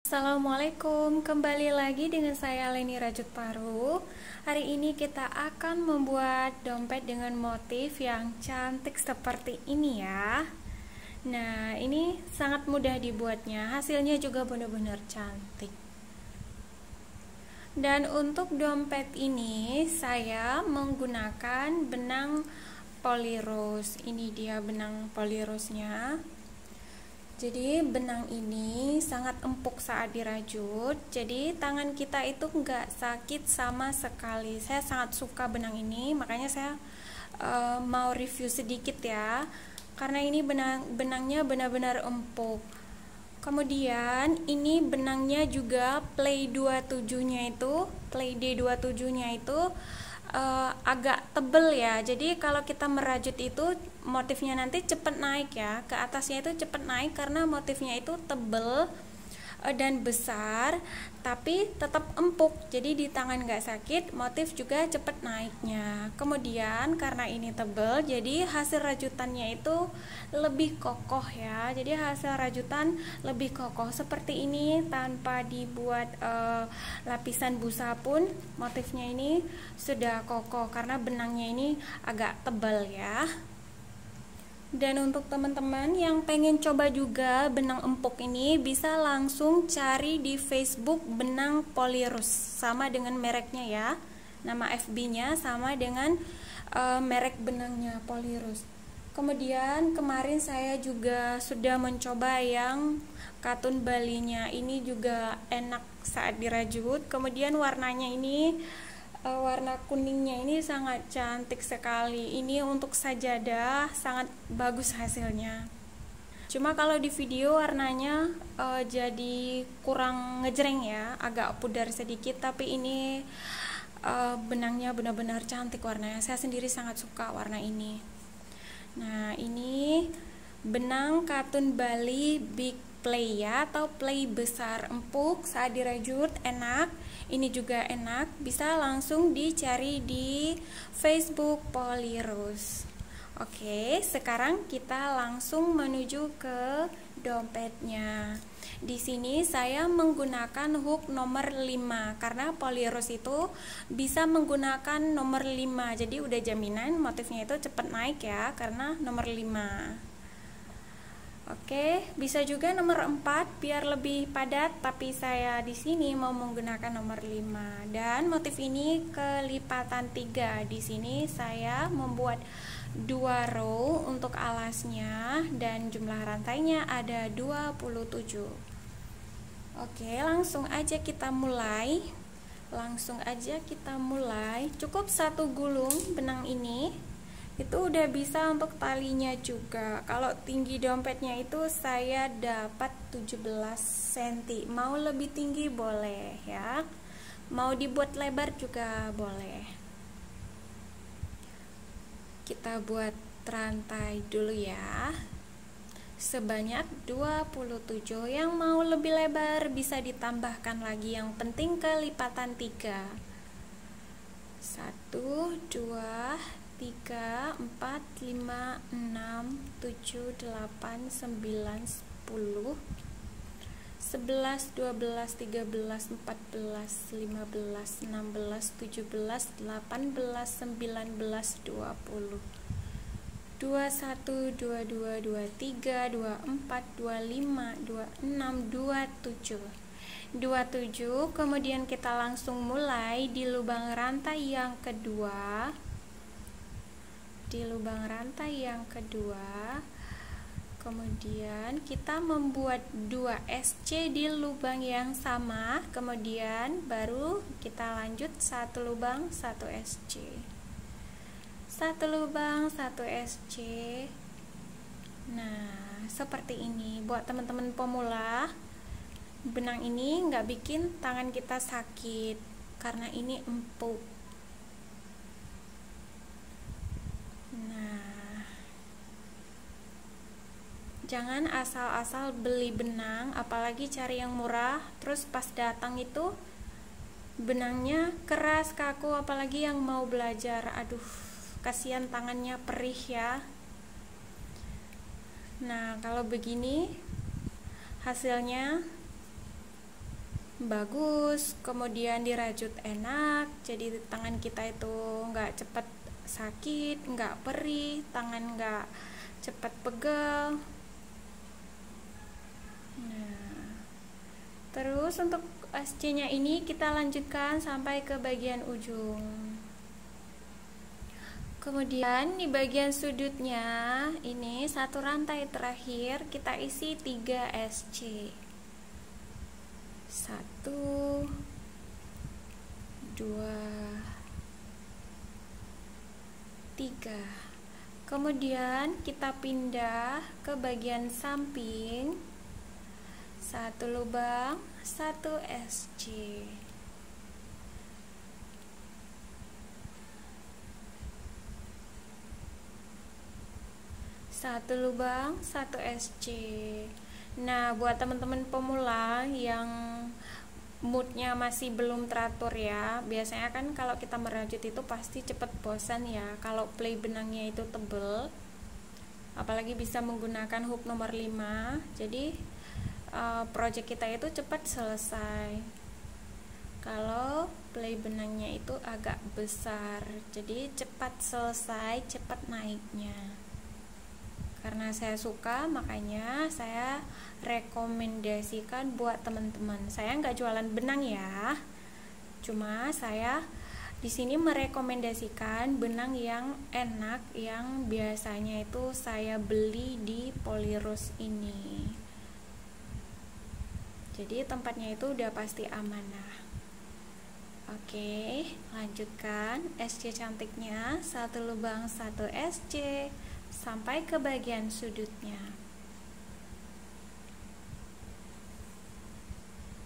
Assalamualaikum, kembali lagi dengan saya Leni Rajut Paru. Hari ini kita akan membuat dompet dengan motif yang cantik seperti ini ya. Nah, ini sangat mudah dibuatnya, hasilnya juga benar-benar cantik. Dan untuk dompet ini saya menggunakan benang polyrose. Ini dia benang polyrose-nya. Jadi benang ini sangat empuk saat dirajut. Jadi tangan kita itu nggak sakit sama sekali. Saya sangat suka benang ini, makanya saya mau review sedikit ya. Karena ini benangnya benar-benar empuk. Kemudian ini benangnya juga play 27-nya itu, play D27-nya itu agak tebel ya. Jadi kalau kita merajut itu motifnya nanti cepat naik ya. Ke atasnya itu cepat naik karena motifnya itu tebel dan besar, tapi tetap empuk. Jadi di tangan nggak sakit, motif juga cepat naiknya. Kemudian karena ini tebel, jadi hasil rajutannya itu lebih kokoh ya. Jadi hasil rajutan lebih kokoh seperti ini tanpa dibuat lapisan busa pun motifnya ini sudah kokoh karena benangnya ini agak tebal ya. Dan untuk teman-teman yang pengen coba juga benang empuk ini, bisa langsung cari di Facebook benang polyrose, sama dengan mereknya ya. Nama FB-nya sama dengan merek benangnya polyrose. Kemudian kemarin saya juga sudah mencoba yang katun Balinya. Ini juga enak saat dirajut. Kemudian warnanya ini warna kuningnya ini sangat cantik sekali. Ini untuk sajadah sangat bagus hasilnya. Cuma kalau di video warnanya jadi kurang ngejreng ya, agak pudar sedikit. Tapi ini benangnya benar-benar cantik warnanya. Saya sendiri sangat suka warna ini. Nah, ini benang katun Bali Big Play ya, atau play besar, empuk saat dirajut, enak. Ini juga enak, bisa langsung dicari di Facebook polyrose. Oke, sekarang kita langsung menuju ke dompetnya. Di sini saya menggunakan hook nomor 5 karena polyrose itu bisa menggunakan nomor 5. Jadi udah jaminan motifnya itu cepat naik ya karena nomor 5. Oke, bisa juga nomor 4 biar lebih padat, tapi saya di sini mau menggunakan nomor 5. Dan motif ini kelipatan 3. Di sini saya membuat 2 row untuk alasnya dan jumlah rantainya ada 27. Oke, langsung aja kita mulai. Cukup 1 gulung benang ini. Itu udah bisa untuk talinya juga. Kalau tinggi dompetnya itu saya dapat 17 cm. Mau lebih tinggi boleh ya. Mau dibuat lebar juga boleh. Kita buat rantai dulu ya. Sebanyak 27. Yang mau lebih lebar bisa ditambahkan lagi. Yang penting kelipatan 3. 1, 2, 3, 4, 5, 6, 7, 8, 9, 10, 11, 12, 13, 14, 15, 16, 17, 18, 19, 20, 21, 22, 23, 24, 25, 26, 27. 27. Kemudian kita langsung mulai di lubang rantai yang kedua. Kemudian kita membuat 2 SC di lubang yang sama, kemudian baru kita lanjut 1 lubang 1 SC, 1 lubang 1 SC. Nah, seperti ini. Buat teman-teman pemula, benang ini nggak bikin tangan kita sakit karena ini empuk. Jangan asal-asal beli benang, apalagi cari yang murah, terus pas datang itu benangnya keras, kaku, apalagi yang mau belajar. Aduh, kasihan tangannya perih ya. Nah, kalau begini hasilnya bagus, kemudian dirajut enak, jadi tangan kita itu nggak cepat sakit, nggak perih, tangan nggak cepat pegel. Nah, terus untuk SC nya ini kita lanjutkan sampai ke bagian ujung. Kemudian di bagian sudutnya ini satu rantai terakhir kita isi 3 SC. 1 2 3. Kemudian kita pindah ke bagian samping, 1 lubang, 1 SC. Satu lubang, 1 SC. Nah, buat teman-teman pemula yang moodnya masih belum teratur ya, biasanya kan kalau kita merajut itu pasti cepet bosan ya kalau play benangnya itu tebel, apalagi bisa menggunakan hook nomor 5. Jadi project kita itu cepat selesai kalau play benangnya itu agak besar, jadi cepat selesai, cepat naiknya. Karena saya suka, makanya saya rekomendasikan buat teman-teman. Saya nggak jualan benang ya, cuma saya di sini merekomendasikan benang yang enak, yang biasanya itu saya beli di Polirus ini. Jadi tempatnya itu udah pasti amanah. Oke, lanjutkan SC cantiknya, 1 lubang 1 SC sampai ke bagian sudutnya.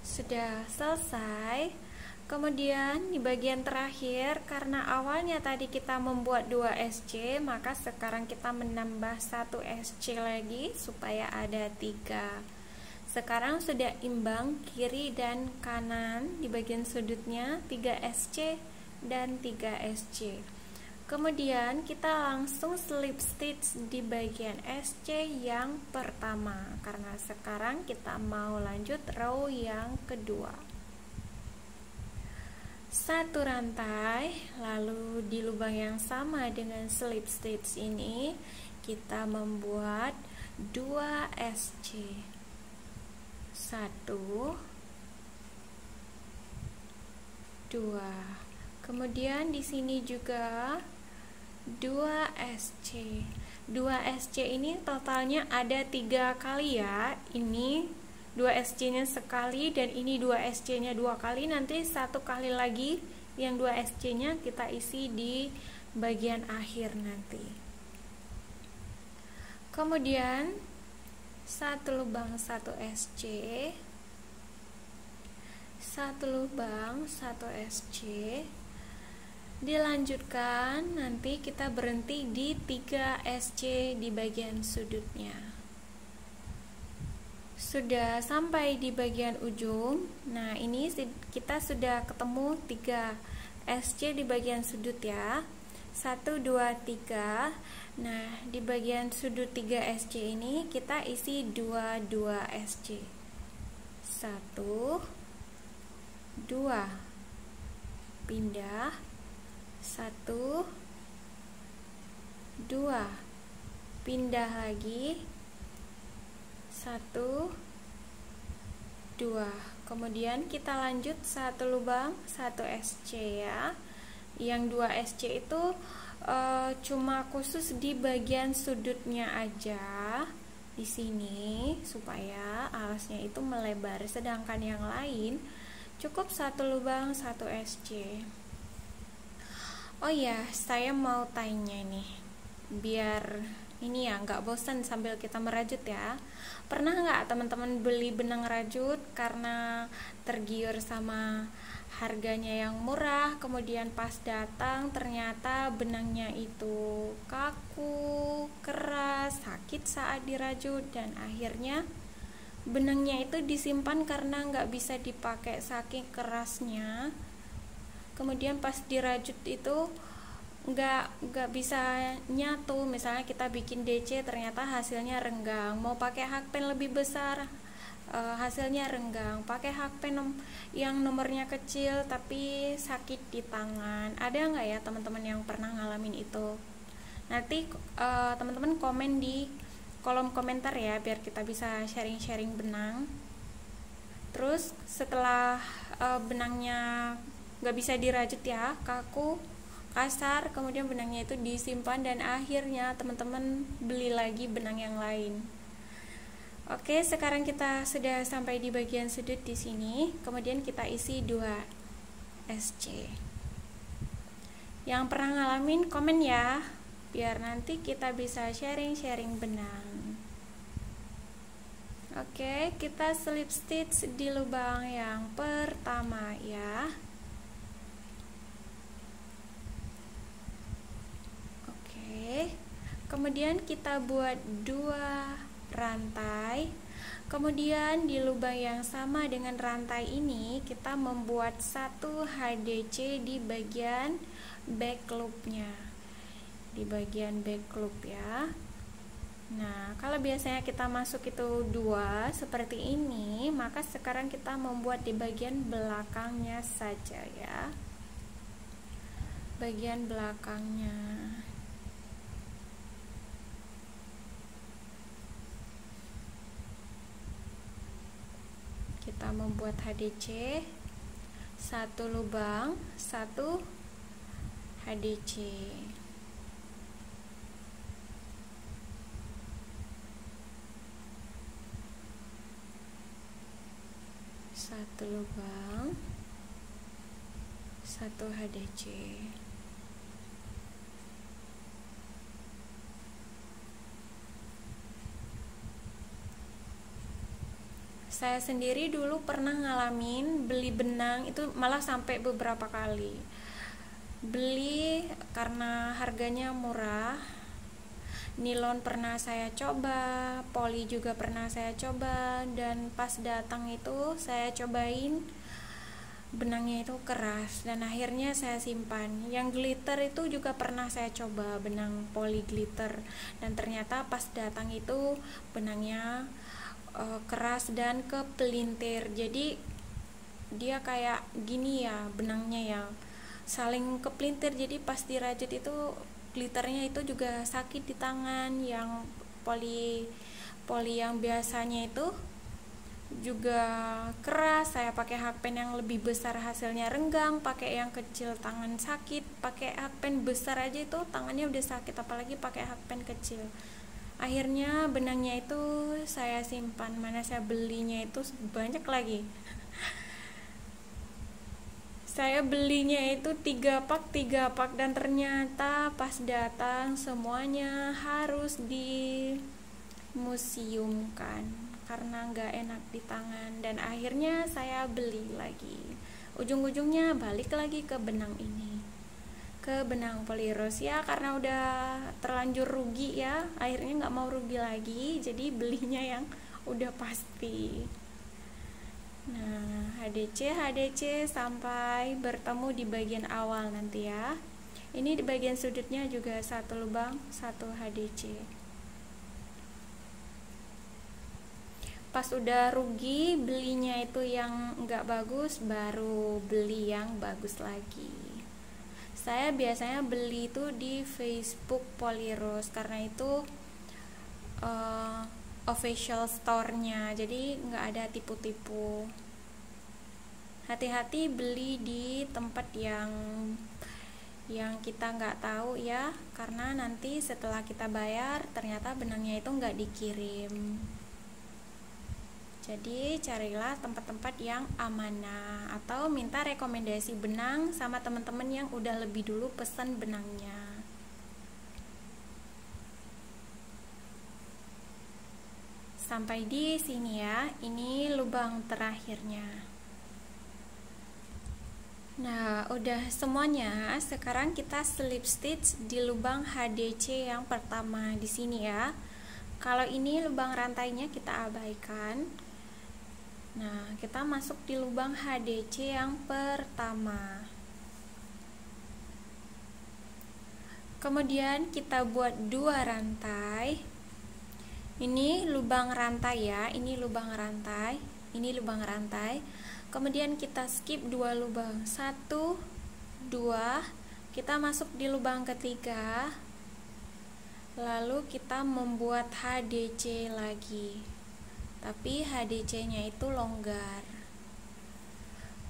Sudah selesai. Kemudian di bagian terakhir, karena awalnya tadi kita membuat 2 SC, maka sekarang kita menambah 1 SC lagi supaya ada 3. Sekarang sudah imbang kiri dan kanan di bagian sudutnya, 3 SC dan 3 SC. Kemudian kita langsung slip stitch di bagian SC yang pertama, karena sekarang kita mau lanjut row yang kedua. 1 rantai, lalu di lubang yang sama dengan slip stitch ini kita membuat 2 SC. 1 2. Kemudian di sini juga 2 SC. 2 SC ini totalnya ada 3 kali ya. Ini 2 SC nya sekali dan ini 2 SC nya 2 kali. Nanti 1 kali lagi yang 2 SC nya kita isi di bagian akhir nanti. Kemudian 1 lubang 1 SC, 1 lubang 1 SC. Dilanjutkan, nanti kita berhenti di 3 SC di bagian sudutnya. Sudah sampai di bagian ujung. Nah, ini kita sudah ketemu 3 SC di bagian sudut ya. 1 2 3. Nah, di bagian sudut 3 SC ini kita isi 2 SC. 1 2. Pindah. 1 2. Pindah lagi. 1 2. Kemudian kita lanjut 1 lubang 1 SC ya. Yang 2 SC itu cuma khusus di bagian sudutnya aja di sini supaya alasnya itu melebar, sedangkan yang lain cukup 1 lubang 1 SC. Oh ya, saya mau tanya nih, biar ini ya nggak bosan sambil kita merajut ya. Pernah nggak teman-teman beli benang rajut karena tergiur sama harganya yang murah, kemudian pas datang ternyata benangnya itu kaku, keras, sakit saat dirajut, dan akhirnya benangnya itu disimpan karena nggak bisa dipakai saking kerasnya. Kemudian pas dirajut itu nggak bisa nyatu. Misalnya kita bikin DC ternyata hasilnya renggang, mau pakai hakpen lebih besar hasilnya renggang. Pakai hakpen yang nomornya kecil tapi sakit di tangan. Ada nggak ya teman-teman yang pernah ngalamin itu? Nanti teman-teman komen di kolom komentar ya, biar kita bisa sharing-sharing benang. Terus setelah benangnya nggak bisa dirajut ya, kaku, kasar, kemudian benangnya itu disimpan dan akhirnya teman-teman beli lagi benang yang lain. Oke, sekarang kita sudah sampai di bagian sudut di sini. Kemudian kita isi 2 SC. Yang pernah ngalamin komen ya, biar nanti kita bisa sharing-sharing benang. Oke, kita slip stitch di lubang yang pertama ya. Kemudian kita buat 2 rantai. Kemudian di lubang yang sama dengan rantai ini kita membuat 1 HDC di bagian back loopnya, di bagian back loop ya. Nah, kalau biasanya kita masuk itu 2 seperti ini, maka sekarang kita membuat di bagian belakangnya saja ya, bagian belakangnya. Kita membuat HDC 1 lubang, 1 HDC. Satu lubang, 1 HDC. Saya sendiri dulu pernah ngalamin beli benang itu malah sampai beberapa kali. Beli karena harganya murah. Nilon pernah saya coba, poli juga pernah saya coba, dan pas datang itu saya cobain benangnya itu keras dan akhirnya saya simpan. Yang glitter itu juga pernah saya coba, benang poli glitter, dan ternyata pas datang itu benangnya keras dan kepelintir. Jadi dia kayak gini ya, benangnya ya saling kepelintir, jadi pas dirajut itu glitternya itu juga sakit di tangan. Yang poli yang biasanya itu juga keras, saya pakai hakpen yang lebih besar hasilnya renggang, pakai yang kecil tangan sakit, pakai hakpen besar aja itu tangannya udah sakit, apalagi pakai hakpen kecil. Akhirnya benangnya itu saya simpan, mana saya belinya itu banyak lagi. Saya belinya itu 3 pak dan ternyata pas datang semuanya harus dimuseumkan karena nggak enak di tangan, dan akhirnya saya beli lagi. Ujung-ujungnya balik lagi ke benang ini, ke benang Polirose ya, karena udah terlanjur rugi ya, akhirnya nggak mau rugi lagi, jadi belinya yang udah pasti. Nah, HDC sampai bertemu di bagian awal nanti ya. Ini di bagian sudutnya juga 1 lubang, 1 HDC. Pas udah rugi belinya itu yang nggak bagus, baru beli yang bagus lagi. Saya biasanya beli itu di Facebook Polirose karena itu official store-nya, jadi nggak ada tipu-tipu. Hati-hati beli di tempat yang kita nggak tahu ya, karena nanti setelah kita bayar ternyata benangnya itu nggak dikirim. Jadi carilah tempat-tempat yang amanah atau minta rekomendasi benang sama teman-teman yang udah lebih dulu pesan benangnya. Sampai di sini ya, ini lubang terakhirnya. Nah, udah semuanya. Sekarang kita slip stitch di lubang HDC yang pertama di sini ya. Kalau ini lubang rantainya kita abaikan. Nah, kita masuk di lubang HDC yang pertama. Kemudian kita buat 2 rantai. Ini lubang rantai ya, ini lubang rantai, ini lubang rantai. Kemudian kita skip 2 lubang, 1, 2, kita masuk di lubang ketiga. Lalu kita membuat HDC lagi, tapi HDC-nya itu longgar.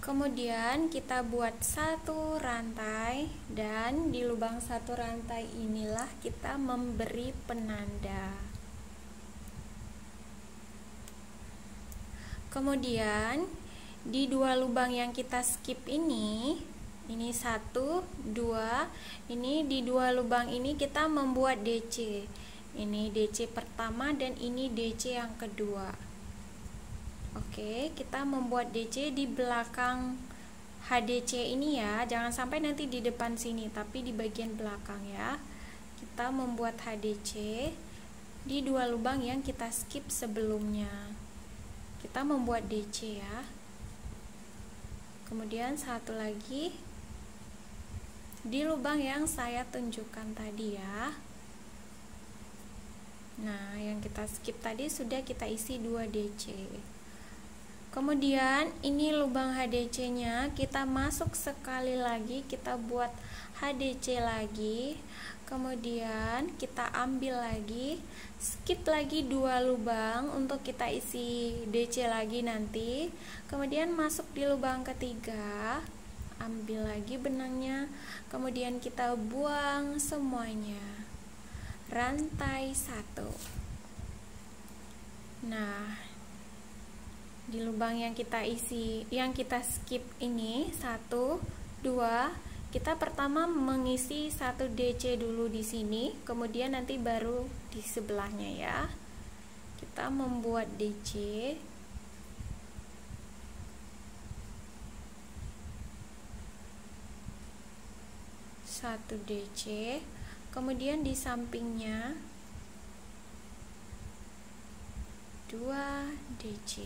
Kemudian kita buat 1 rantai, dan di lubang 1 rantai inilah kita memberi penanda. Kemudian di 2 lubang yang kita skip ini 1, 2, ini di 2 lubang ini kita membuat DC. Ini DC pertama dan ini DC yang kedua. Oke, kita membuat DC di belakang HDC ini ya. Jangan sampai nanti di depan sini, tapi di bagian belakang ya. Kita membuat HDC di 2 lubang yang kita skip sebelumnya. Kita membuat DC ya. Kemudian satu lagi di lubang yang saya tunjukkan tadi ya. Nah, yang kita skip tadi sudah kita isi 2 DC. Kemudian ini lubang HDC nya kita masuk sekali lagi, kita buat HDC lagi. Kemudian kita ambil lagi, skip lagi 2 lubang untuk kita isi DC lagi nanti. Kemudian masuk di lubang ketiga, ambil lagi benangnya, kemudian kita buang semuanya. Rantai 1. Nah, di lubang yang kita isi, yang kita skip ini 1, 2, kita pertama mengisi 1 DC dulu di sini, kemudian nanti baru di sebelahnya ya. Kita membuat DC. Satu DC, kemudian di sampingnya 2 DC.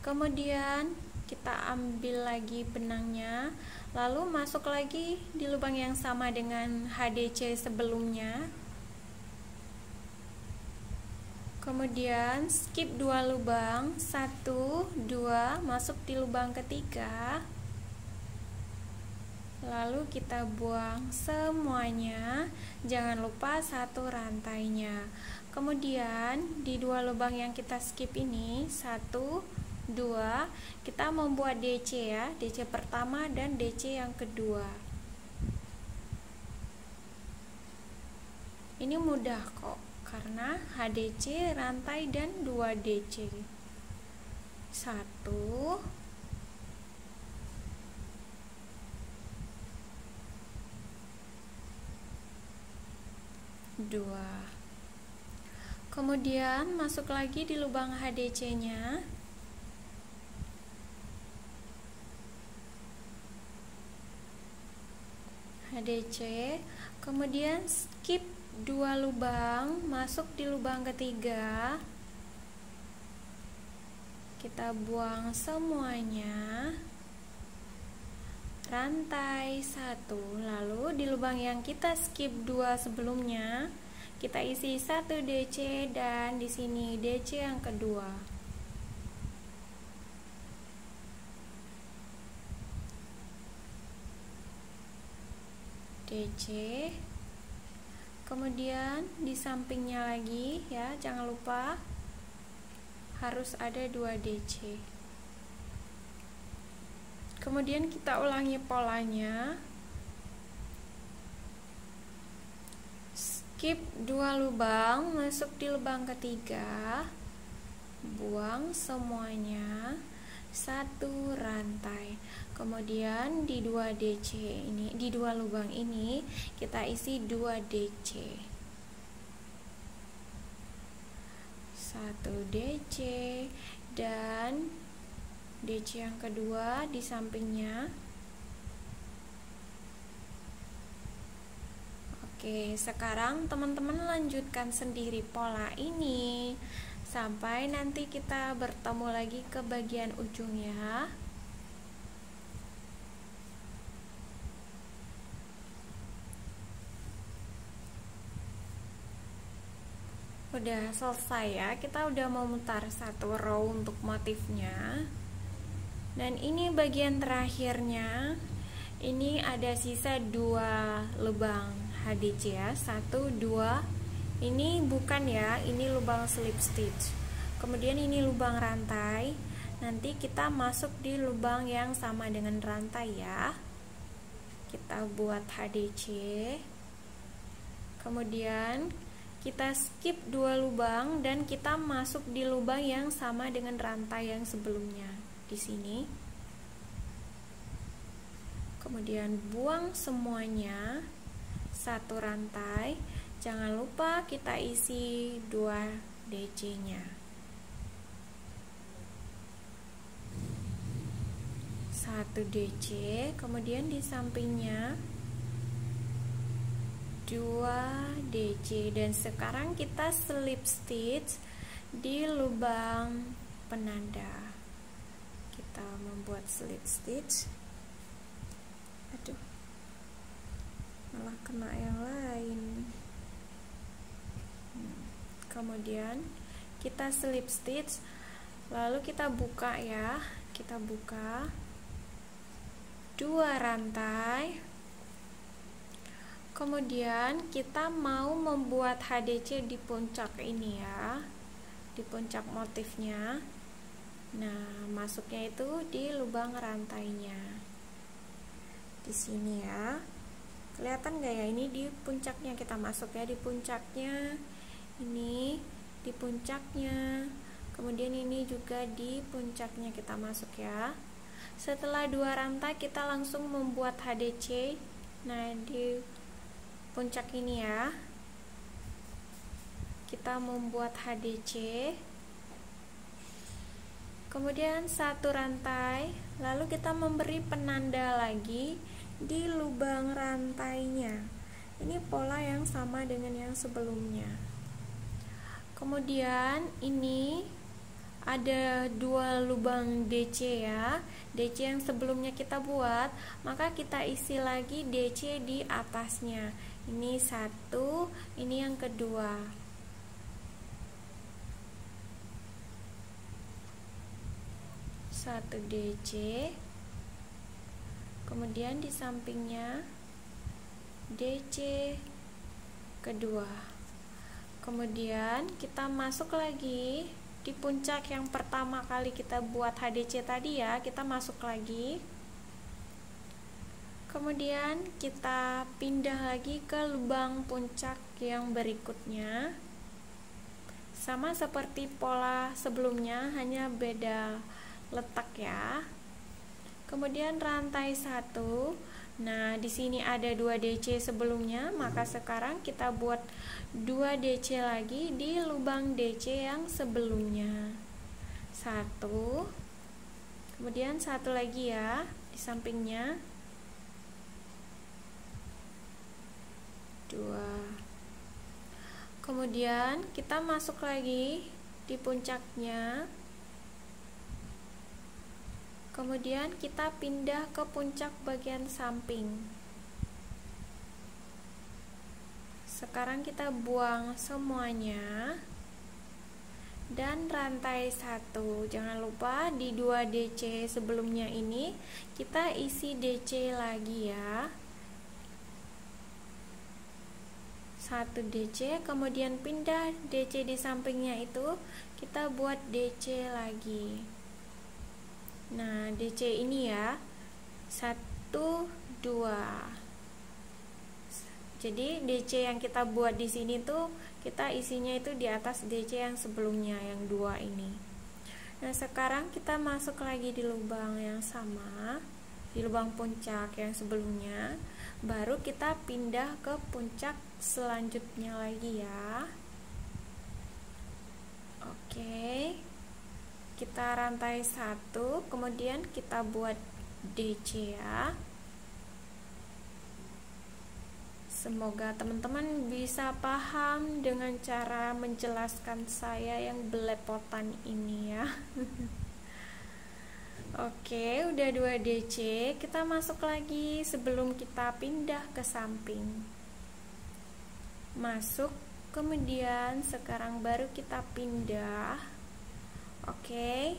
Kemudian kita ambil lagi benangnya, lalu masuk lagi di lubang yang sama dengan HDC sebelumnya. Kemudian skip 2 lubang, 1, 2, masuk di lubang ketiga. Lalu kita buang semuanya, jangan lupa 1 rantainya. Kemudian di 2 lubang yang kita skip ini 1, 2, kita membuat DC ya, DC pertama dan DC yang kedua. Ini mudah kok, karena HDC rantai dan 2 DC. 1, 2. Kemudian masuk lagi di lubang HDC nya. HDC, kemudian skip 2 lubang, masuk di lubang ketiga. Kita buang semuanya. Rantai 1, lalu di lubang yang kita skip 2 sebelumnya, kita isi 1 DC dan di sini DC yang kedua. DC, kemudian di sampingnya lagi ya, jangan lupa harus ada 2 DC. Kemudian kita ulangi polanya, skip 2 lubang, masuk di lubang ketiga, buang semuanya, 1 rantai. Kemudian di 2 DC ini, di 2 lubang ini kita isi 2 DC. 1 DC dan DC yang kedua di sampingnya. Oke, sekarang teman-teman lanjutkan sendiri pola ini sampai nanti kita bertemu lagi ke bagian ujung ya. udah selesai ya, kita udah memutar satu row untuk motifnya. Dan ini bagian terakhirnya. Ini ada sisa 2 lubang HDC ya, 1, 2. Ini bukan ya, ini lubang slip stitch. Kemudian ini lubang rantai. Nanti kita masuk di lubang yang sama dengan rantai ya. Kita buat HDC. Kemudian kita skip 2 lubang dan kita masuk di lubang yang sama dengan rantai yang sebelumnya di sini. Kemudian buang semuanya, 1 rantai. Jangan lupa kita isi 2 DC-nya. 1 DC, kemudian di sampingnya 2 DC, dan sekarang kita slip stitch di lubang penanda. Kita membuat slip stitch. Aduh, malah kena yang lain. Kemudian kita slip stitch, lalu kita buka ya, kita buka 2 rantai. Kemudian kita mau membuat HDC di puncak ini ya, di puncak motifnya. Nah, masuknya itu di lubang rantainya. Di sini ya. Kelihatan nggak ya, ini di puncaknya kita masuk ya, di puncaknya. Ini di puncaknya. Kemudian ini juga di puncaknya kita masuk ya. Setelah 2 rantai kita langsung membuat HDC. Nah, di puncak ini ya, kita membuat HDC. Kemudian 1 rantai, lalu kita memberi penanda lagi di lubang rantainya. Ini pola yang sama dengan yang sebelumnya. Kemudian ini ada 2 lubang DC ya, DC yang sebelumnya kita buat, maka kita isi lagi DC di atasnya. Ini 1, ini yang kedua. Satu DC, kemudian di sampingnya DC kedua. Kemudian kita masuk lagi di puncak yang pertama kali kita buat HDC tadi ya, kita masuk lagi. Kemudian kita pindah lagi ke lubang puncak yang berikutnya. Sama seperti pola sebelumnya, hanya beda letak ya. Kemudian rantai 1. Nah, di sini ada 2 DC sebelumnya, maka sekarang kita buat 2 DC lagi di lubang DC yang sebelumnya. 1. Kemudian 1 lagi ya di sampingnya. 2. Kemudian kita masuk lagi di puncaknya. Kemudian kita pindah ke puncak bagian samping. Sekarang kita buang semuanya. Dan rantai 1. Jangan lupa di 2 DC sebelumnya ini kita isi DC lagi ya. 1 DC, kemudian pindah DC di sampingnya itu kita buat DC lagi. Nah, DC ini ya 1, 2. Jadi DC yang kita buat di sini tuh kita isinya itu di atas DC yang sebelumnya, yang 2 ini. Nah, sekarang kita masuk lagi di lubang yang sama, di lubang puncak yang sebelumnya. Baru kita pindah ke puncak selanjutnya lagi ya. Oke. Kita rantai 1, kemudian kita buat DC ya. Semoga teman-teman bisa paham dengan cara menjelaskan saya yang belepotan ini ya. Oke, udah 2 DC, kita masuk lagi sebelum kita pindah ke samping. Masuk Kemudian sekarang baru kita pindah. Oke,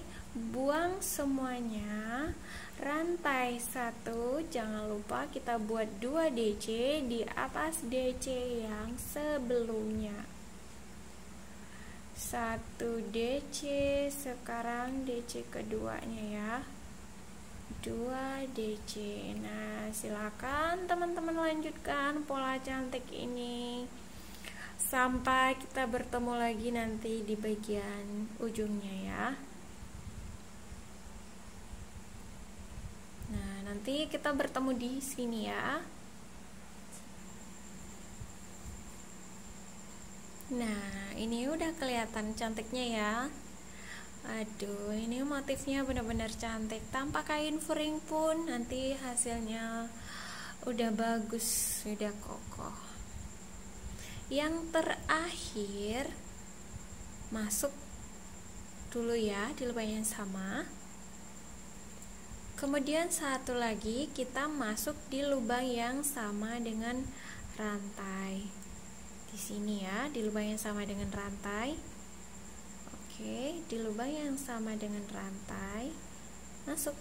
buang semuanya. Rantai 1, jangan lupa kita buat 2 DC di atas DC yang sebelumnya. 1 DC, sekarang DC keduanya ya, 2 DC. Nah, silakan teman-teman lanjutkan pola cantik ini sampai kita bertemu lagi nanti di bagian ujungnya ya. Nah, nanti kita bertemu di sini ya. Nah, ini udah kelihatan cantiknya ya. Aduh, ini motifnya benar-benar cantik. Tanpa kain furing pun nanti hasilnya udah bagus, udah kokoh. Yang terakhir, masuk dulu ya di lubang yang sama. Kemudian satu lagi kita masuk di lubang yang sama dengan rantai. Di sini ya, di lubang yang sama dengan rantai. Oke, di lubang yang sama dengan rantai, masuk.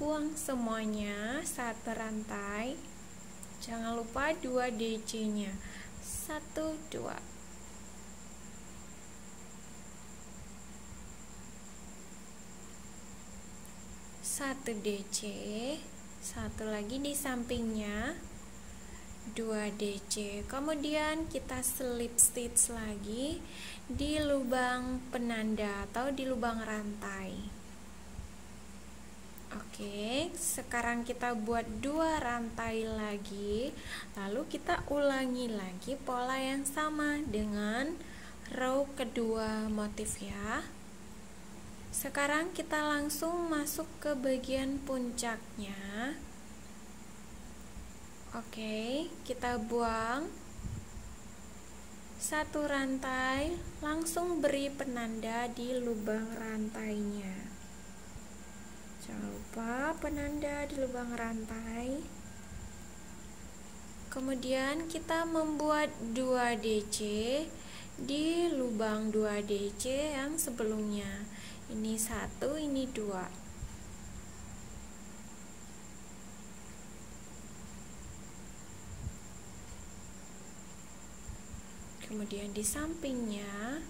Buang semuanya, 1 rantai. Jangan lupa 2 DC-nya. 1, 2. Satu DC, satu lagi di sampingnya, 2 DC. Kemudian kita slip stitch lagi di lubang penanda atau di lubang rantai. Oke, sekarang kita buat 2 rantai lagi, lalu kita ulangi lagi pola yang sama dengan row kedua motif ya. Sekarang kita langsung masuk ke bagian puncaknya. Oke, kita buang 1 rantai, langsung beri penanda di lubang rantainya. Jangan lupa penanda di lubang rantai. Kemudian kita membuat 2 DC di lubang 2 DC yang sebelumnya. Ini 1, ini 2. Kemudian di sampingnya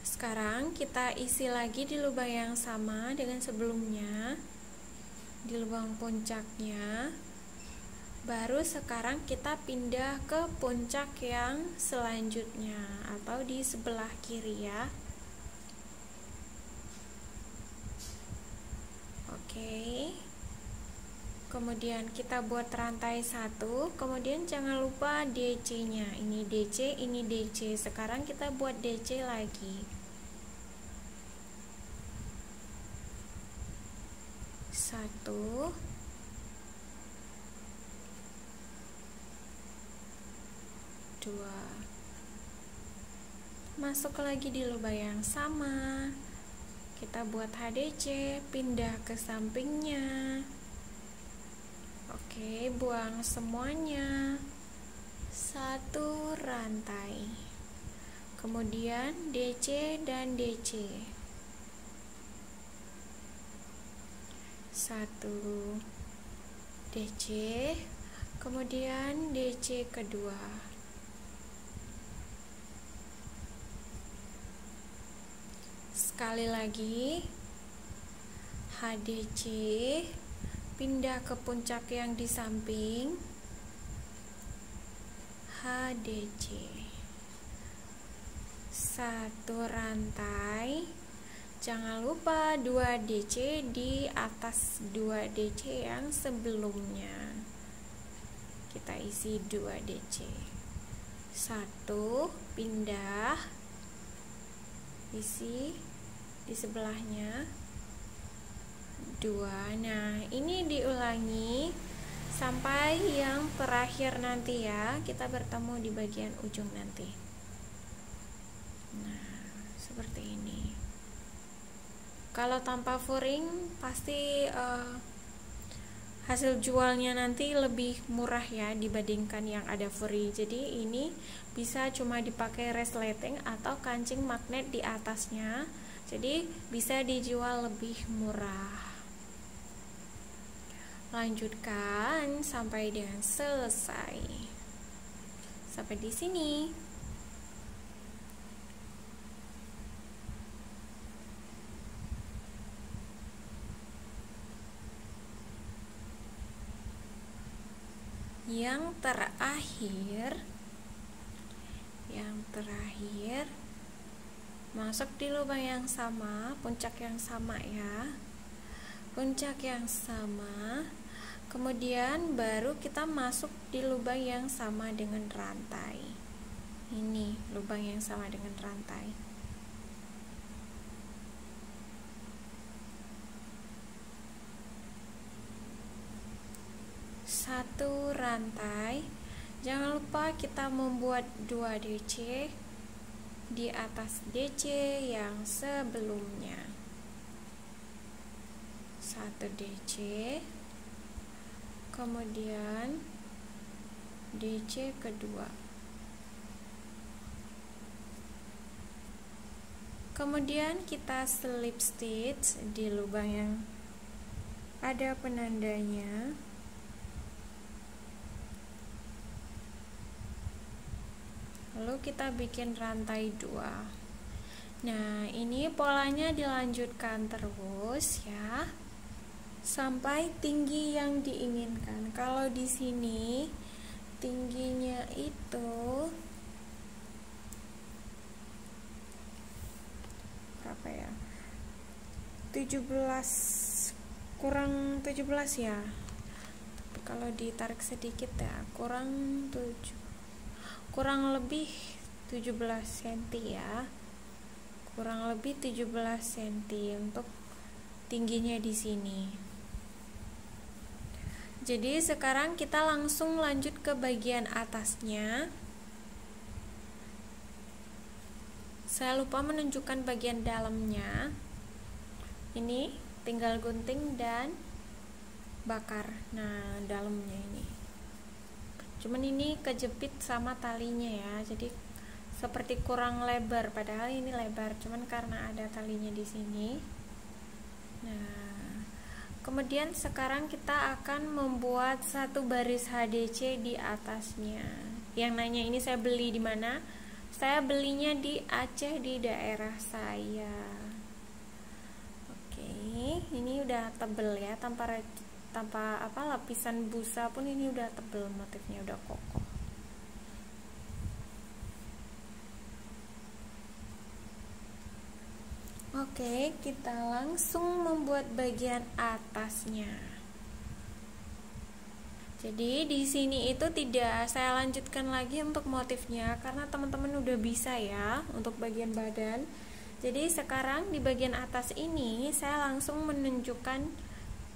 sekarang kita isi lagi di lubang yang sama dengan sebelumnya, di lubang puncaknya. Baru sekarang kita pindah ke puncak yang selanjutnya atau di sebelah kiri ya. Oke. Kemudian kita buat rantai 1, kemudian jangan lupa DC-nya. Ini DC, ini DC. Sekarang kita buat DC lagi. 1, 2. Masuk lagi di lubang yang sama. Kita buat HDC, pindah ke sampingnya. Oke, buang semuanya. 1 rantai. Kemudian DC dan DC. 1 DC, kemudian DC kedua. Sekali lagi, HDC, pindah ke puncak yang di samping, HDC. 1 rantai. Jangan lupa 2 DC di atas 2 DC yang sebelumnya. Kita isi 2 DC. 1, pindah, isi di sebelahnya. 2. Nah, ini diulangi sampai yang terakhir nanti ya. Kita bertemu di bagian ujung nanti. Nah, seperti ini. Kalau tanpa furing pasti hasil jualnya nanti lebih murah ya dibandingkan yang ada furing. Jadi ini bisa cuma dipakai resleting atau kancing magnet di atasnya, jadi bisa dijual lebih murah. Lanjutkan sampai dengan selesai. Sampai di sini. Yang terakhir masuk di lubang yang sama, puncak yang sama ya, puncak yang sama. Kemudian baru kita masuk di lubang yang sama dengan rantai. Ini lubang yang sama dengan rantai. Satu rantai. Jangan lupa kita membuat 2 DC di atas DC yang sebelumnya. 1 DC, kemudian DC kedua, kemudian kita slip stitch di lubang yang ada penandanya. Lalu kita bikin rantai 2. Nah, ini polanya dilanjutkan terus ya sampai tinggi yang diinginkan. Kalau di sini tingginya itu berapa ya? 17 kurang 17 ya. Tapi kalau ditarik sedikit ya, kurang lebih 17 cm ya, kurang lebih 17 cm untuk tingginya di sini. Jadi sekarang kita langsung lanjut ke bagian atasnya. Saya lupa menunjukkan bagian dalamnya. Ini tinggal gunting dan bakar. Nah, dalamnya ini. Cuman ini kejepit sama talinya ya, jadi seperti kurang lebar, padahal ini lebar, cuman karena ada talinya di sini. Nah, kemudian sekarang kita akan membuat 1 baris HDC di atasnya. Yang nanya ini saya beli di mana? Saya belinya di Aceh, di daerah saya. Oke, ini udah tebel ya, tanpa lapisan busa pun ini udah tebel, motifnya udah kokoh. Oke, kita langsung membuat bagian atasnya. Jadi di sini itu tidak saya lanjutkan lagi untuk motifnya karena teman-teman udah bisa ya untuk bagian badan. Jadi sekarang di bagian atas ini saya langsung menunjukkan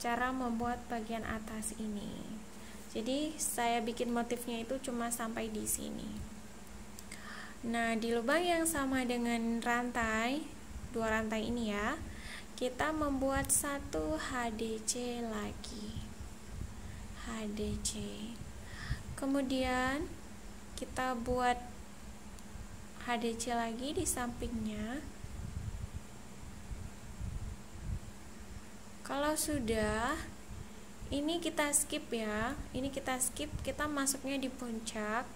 cara membuat bagian atas ini. Jadi saya bikin motifnya itu cuma sampai di sini. Nah, di lubang yang sama dengan rantai, 2 rantai ini ya, kita membuat 1 HDC lagi. HDC. Kemudian kita buat HDC lagi di sampingnya. Kalau sudah, ini kita skip ya. Ini kita skip, kita masuknya di puncak.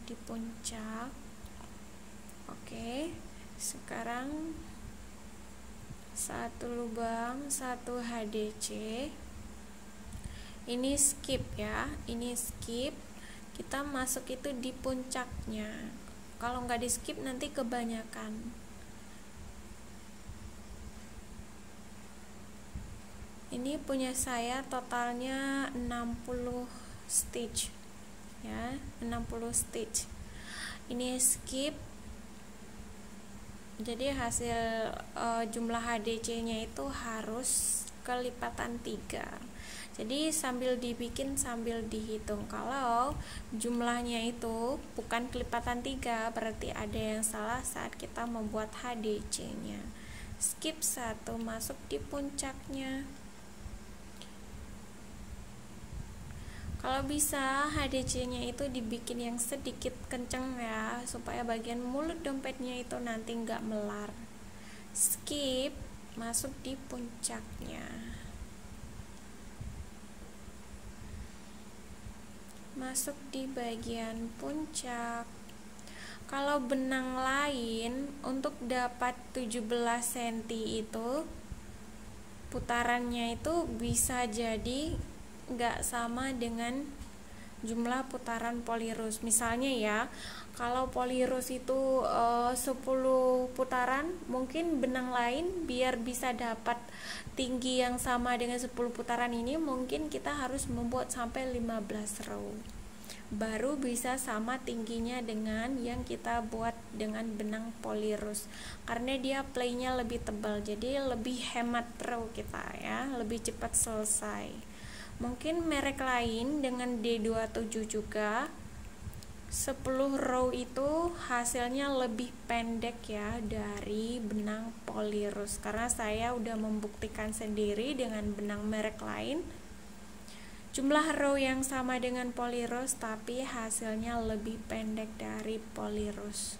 Di puncak. Oke. Sekarang 1 lubang, 1 HDC. Ini skip ya. Ini skip. Kita masuk itu di puncaknya. Kalau nggak di skip nanti kebanyakan. Ini punya saya totalnya 60 stitch ya, 60 stitch. Ini skip. Jadi hasil jumlah HDC nya itu harus kelipatan 3. Jadi sambil dibikin sambil dihitung. Kalau jumlahnya itu bukan kelipatan 3, berarti ada yang salah saat kita membuat HDC nya. skip 1, masuk di puncaknya. Kalau bisa HDC-nya itu dibikin yang sedikit kenceng ya, supaya bagian mulut dompetnya itu nanti nggak melar. Skip, masuk di puncaknya. Masuk di bagian puncak. Kalau benang lain untuk dapat 17 cm itu putarannya itu bisa jadi nggak sama dengan jumlah putaran polirus. Misalnya ya, kalau polirus itu 10 putaran, mungkin benang lain biar bisa dapat tinggi yang sama dengan 10 putaran ini, mungkin kita harus membuat sampai 15 row baru bisa sama tingginya dengan yang kita buat dengan benang polirus, karena dia playnya lebih tebal, jadi lebih hemat row kita ya, lebih cepat selesai. Mungkin merek lain dengan D27 juga 10 row itu hasilnya lebih pendek ya dari benang polirus, karena saya udah membuktikan sendiri dengan benang merek lain jumlah row yang sama dengan polirus tapi hasilnya lebih pendek dari polirus.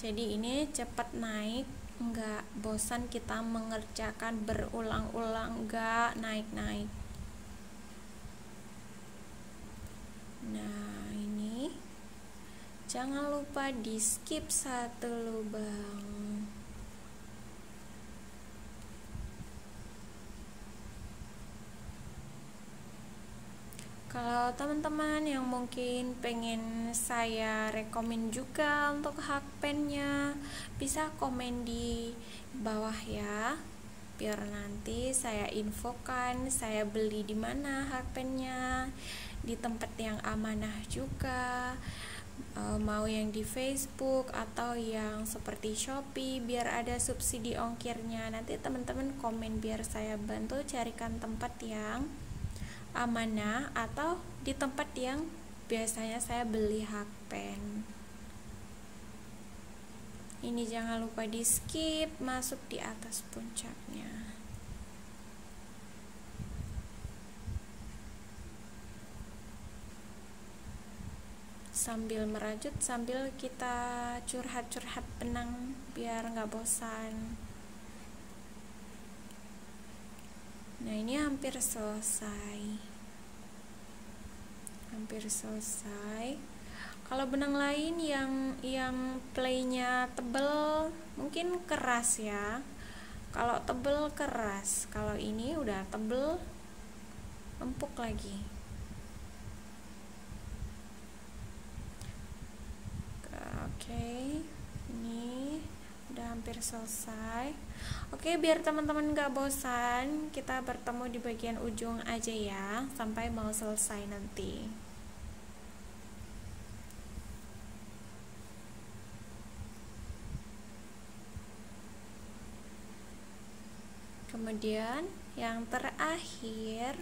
Jadi ini cepat naik, nggak bosan kita mengerjakan berulang-ulang, nggak naik-naik. Nah ini jangan lupa di skip 1 lubang. Kalau teman-teman yang mungkin pengen saya rekomen juga untuk hakpennya, bisa komen di bawah ya, biar nanti saya infokan saya beli di mana hakpennya, di tempat yang amanah juga, mau yang di Facebook atau yang seperti Shopee, biar ada subsidi ongkirnya. Nanti teman-teman komen biar saya bantu carikan tempat yang amanah atau di tempat yang biasanya saya beli hakpen. Ini jangan lupa di skip, masuk di atas puncaknya. Sambil merajut, sambil kita curhat-curhat benang biar nggak bosan. Nah ini hampir selesai, Kalau benang lain yang playnya tebel mungkin keras ya, kalau tebel keras, kalau ini udah tebel empuk lagi. Oke, ini udah hampir selesai. Oke, biar teman-teman gak bosan, kita bertemu di bagian ujung aja ya, sampai mau selesai nanti. Kemudian yang terakhir,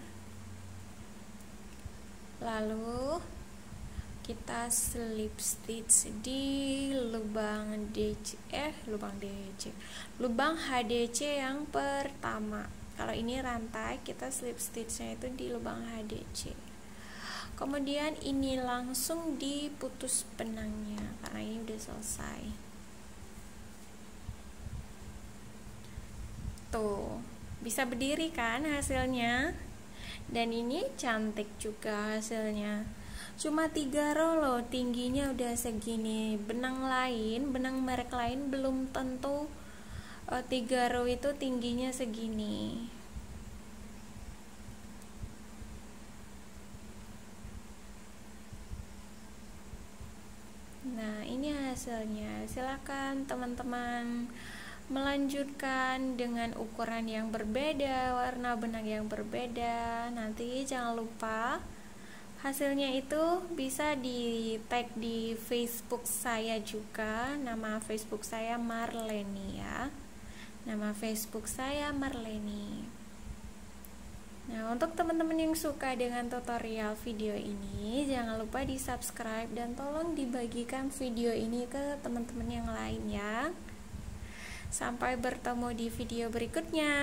lalu kita slip stitch di lubang lubang HDC yang pertama. Kalau ini rantai, kita slip stitchnya itu di lubang HDC. Kemudian ini langsung diputus benangnya karena ini udah selesai. Tuh, bisa berdiri kan hasilnya? Dan ini cantik juga hasilnya. Cuma 3 row loh, tingginya udah segini. Benang merek lain belum tentu 3 row itu tingginya segini. Nah ini hasilnya. Silakan teman-teman melanjutkan dengan ukuran yang berbeda, warna benang yang berbeda. Nanti jangan lupa hasilnya itu bisa di tag di Facebook saya juga. Nama Facebook saya Marleni ya. Nama Facebook saya Marleni. Nah, untuk teman-teman yang suka dengan tutorial video ini, jangan lupa di subscribe dan tolong dibagikan video ini ke teman-teman yang lain ya. Sampai bertemu di video berikutnya.